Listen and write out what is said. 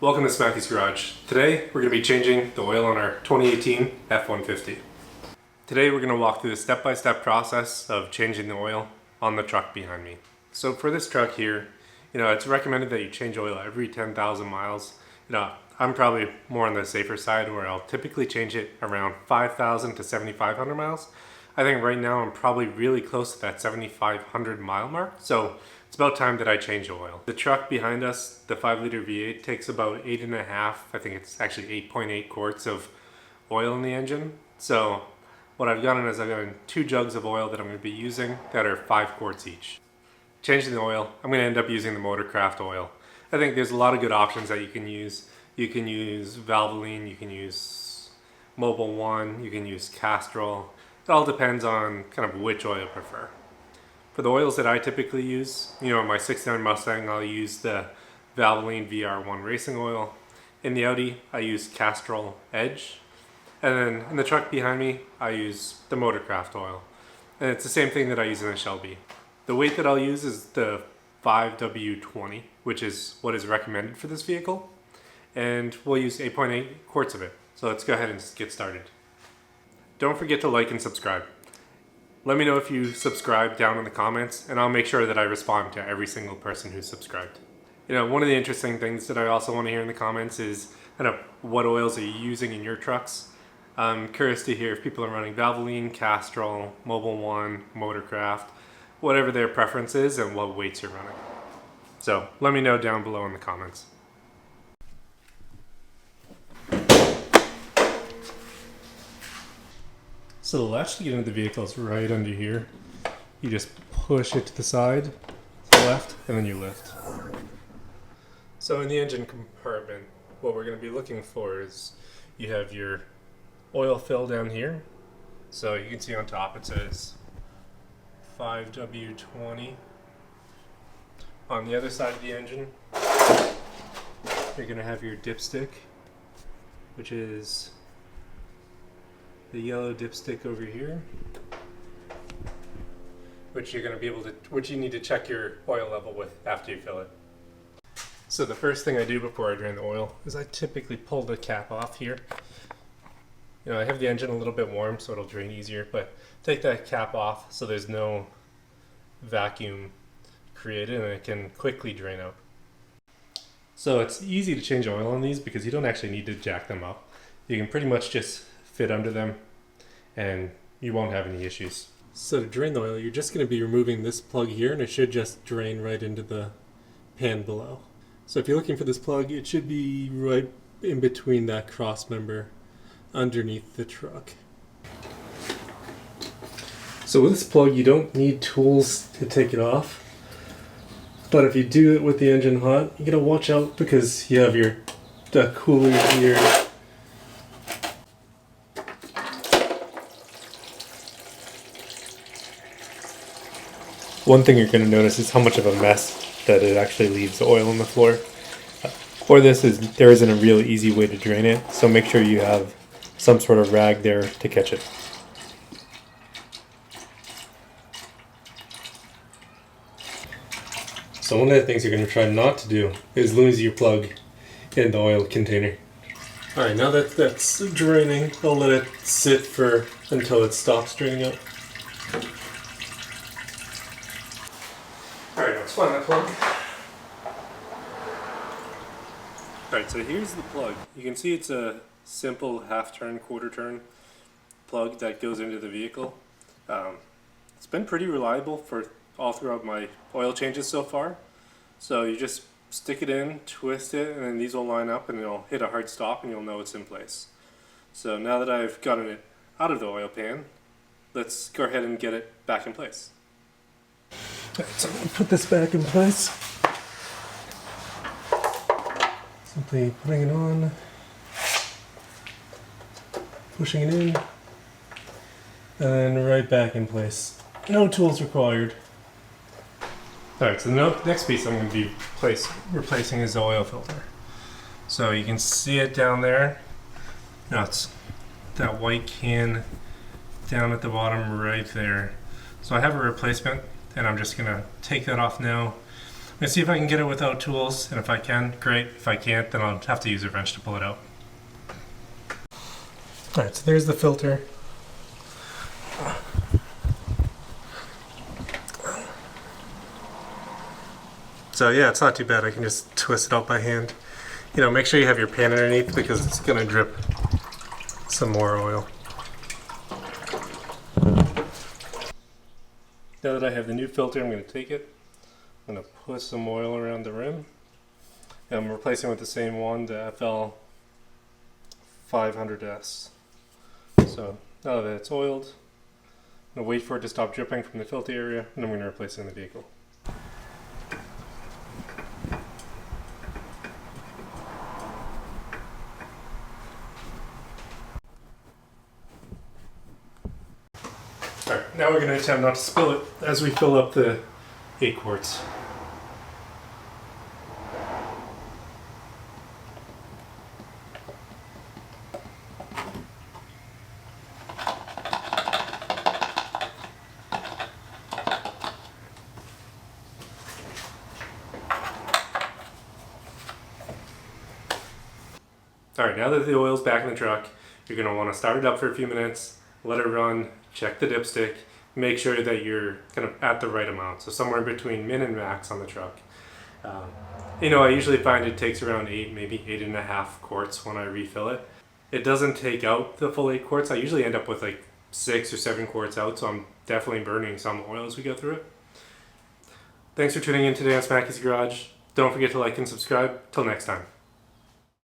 Welcome to Smackie's Garage. Today we're going to be changing the oil on our 2018 F150. Today we're going to walk through the step-by-step process of changing the oil on the truck behind me. So for this truck here, it's recommended that you change oil every 10,000 miles. I'm probably more on the safer side where I'll typically change it around 5,000 to 7,500 miles. I think right now I'm probably really close to that 7,500 mile mark. So it's about time that I change oil. The truck behind us, the 5-liter V8, takes about 8.5, I think it's actually 8.8 quarts of oil in the engine. So what I've gotten is I've gotten 2 jugs of oil that I'm going to be using that are 5 quarts each. Changing the oil, I'm going to end up using the Motorcraft oil. I think there's a lot of good options that you can use. You can use Valvoline, you can use Mobil 1, you can use Castrol. It all depends on kind of which oil you prefer. For the oils that I typically use, my 69 Mustang, I'll use the Valvoline VR1 racing oil. In the Audi, I use Castrol Edge. And then in the truck behind me, I use the Motorcraft oil. And it's the same thing that I use in the Shelby. The weight that I'll use is the 5W20, which is what is recommended for this vehicle. And we'll use 8.8 quarts of it. So let's go ahead and get started. Don't forget to like and subscribe. Let me know if you subscribe down in the comments, and I'll make sure that I respond to every single person who's subscribed. One of the interesting things that I also want to hear in the comments is what oils are you using in your trucks. I'm curious to hear if people are running Valvoline, Castrol, Mobil 1, Motorcraft, whatever their preference is and what weights you're running. So let me know down below in the comments. So the latch to get into the vehicle is right under here. You just push it to the side, to the left, and then you lift. So in the engine compartment, what we're going to be looking for is you have your oil fill down here. So you can see on top it says 5W20. On the other side of the engine, you're going to have your dipstick, which is the yellow dipstick over here, which you're going to be able to, which you need to check your oil level with after you fill it. So the first thing I do before I drain the oil is I typically pull the cap off here. I have the engine a little bit warm so it'll drain easier, but take that cap off so there's no vacuum created and it can quickly drain out. So it's easy to change oil on these because you don't actually need to jack them up. You can pretty much just fit under them and you won't have any issues. So to drain the oil, you're just going to be removing this plug here and it should just drain right into the pan below. So if you're looking for this plug, it should be right in between that cross member underneath the truck. So with this plug, you don't need tools to take it off. But if you do it with the engine hot, you gotta watch out because you have the cooler here. One thing you're going to notice is how much of a mess that it actually leaves the oil on the floor. For this, there isn't a real easy way to drain it, so make sure you have some sort of rag there to catch it. So one of the things you're going to try not to do is lose your plug in the oil container. Alright, now that that's draining, I'll let it sit until it stops draining out. Alright, let's find that plug. Alright, so here's the plug. You can see it's a simple half-turn, quarter-turn plug that goes into the vehicle. It's been pretty reliable for all throughout my oil changes so far. So you just stick it in, twist it, and then these will line up and it'll hit a hard stop and you'll know it's in place. So now that I've gotten it out of the oil pan, let's go ahead and get it back in place. So I'm going to put this back in place. Simply putting it on, pushing it in, and then right back in place. No tools required. Alright, so the next piece I'm going to be replacing is the oil filter. So you can see it down there. Now it's that white can down at the bottom right there. So I have a replacement and I'm just going to take that off now. gonna see if I can get it without tools, and if I can, great. If I can't, then I'll have to use a wrench to pull it out. Alright, so there's the filter. So yeah, it's not too bad. I can just twist it out by hand. You know, make sure you have your pan underneath because it's gonna drip some more oil. Now that I have the new filter, I'm going to take it. I'm going to put some oil around the rim. And I'm replacing with the same one, the FL500S. So now that it's oiled, I'm going to wait for it to stop dripping from the filter area, and I'm going to replace it in the vehicle. Alright, now we're going to attempt not to spill it as we fill up the 8 quarts. Alright, now that the oil's back in the truck, you're going to want to start it up for a few minutes, let it run, check the dipstick, make sure that you're kind of at the right amount, so somewhere between min and max on the truck. You know, I usually find it takes around 8, maybe 8.5 quarts when I refill it. It doesn't take out the full 8 quarts. I usually end up with like 6 or 7 quarts out, so I'm definitely burning some oil as we go through it. Thanks for tuning in today on Smacky's Garage. Don't forget to like and subscribe. Till next time.